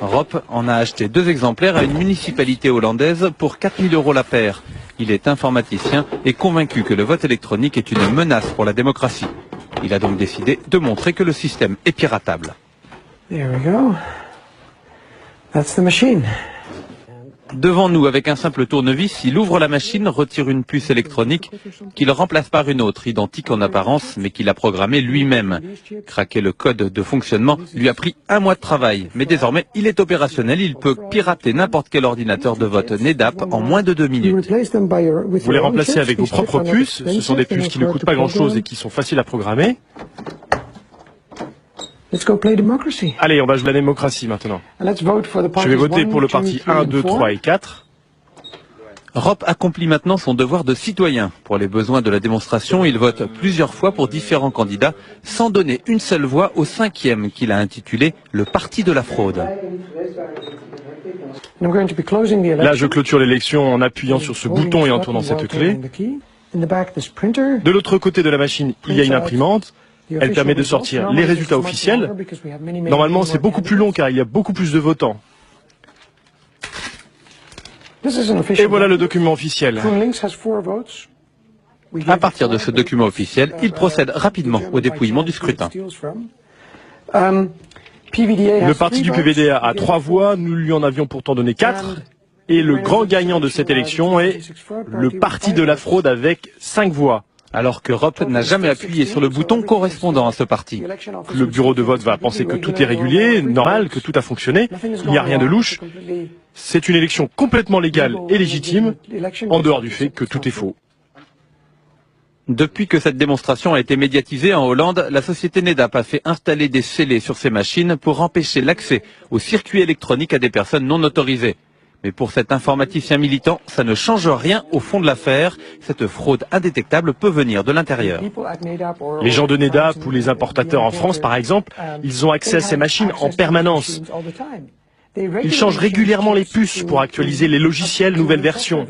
Rob en a acheté 2 exemplaires à une municipalité hollandaise pour 4 000 € la paire. Il est informaticien et convaincu que le vote électronique est une menace pour la démocratie. Il a donc décidé de montrer que le système est piratable. There we go. That's the machine. Devant nous, avec un simple tournevis, il ouvre la machine, retire une puce électronique qu'il remplace par une autre, identique en apparence, mais qu'il a programmée lui-même. Craquer le code de fonctionnement lui a pris 1 mois de travail, mais désormais il est opérationnel, il peut pirater n'importe quel ordinateur de vote NEDAP en moins de 2 minutes. Vous les remplacez avec vos propres puces, ce sont des puces qui ne coûtent pas grand-chose et qui sont faciles à programmer. Allez, on va jouer la démocratie maintenant. Je vais voter pour le parti 1, 2, 3 et 4. Rob accomplit maintenant son devoir de citoyen. Pour les besoins de la démonstration, il vote plusieurs fois pour différents candidats, sans donner une seule voix au 5e qu'il a intitulé « Le Parti de la fraude ». Là, je clôture l'élection en appuyant sur ce bouton et en tournant cette clé. De l'autre côté de la machine, il y a une imprimante. Elle permet de sortir les résultats officiels. Normalement, c'est beaucoup plus long car il y a beaucoup plus de votants. Et voilà le document officiel. À partir de ce document officiel, il procède rapidement au dépouillement du scrutin. Le parti du PVDA a 3 voix, nous lui en avions pourtant donné 4. Et le grand gagnant de cette élection est le Parti de la fraude avec 5 voix. Alors que Rob n'a jamais appuyé sur le bouton correspondant à ce parti. Le bureau de vote va penser que tout est régulier, normal, que tout a fonctionné, il n'y a rien de louche. C'est une élection complètement légale et légitime, en dehors du fait que tout est faux. Depuis que cette démonstration a été médiatisée en Hollande, la société NEDAP a fait installer des scellés sur ses machines pour empêcher l'accès aux circuits électroniques à des personnes non autorisées. Mais pour cet informaticien militant, ça ne change rien au fond de l'affaire. Cette fraude indétectable peut venir de l'intérieur. Les gens de NEDAP ou les importateurs en France, par exemple, ils ont accès à ces machines en permanence. Ils changent régulièrement les puces pour actualiser les logiciels nouvelle version.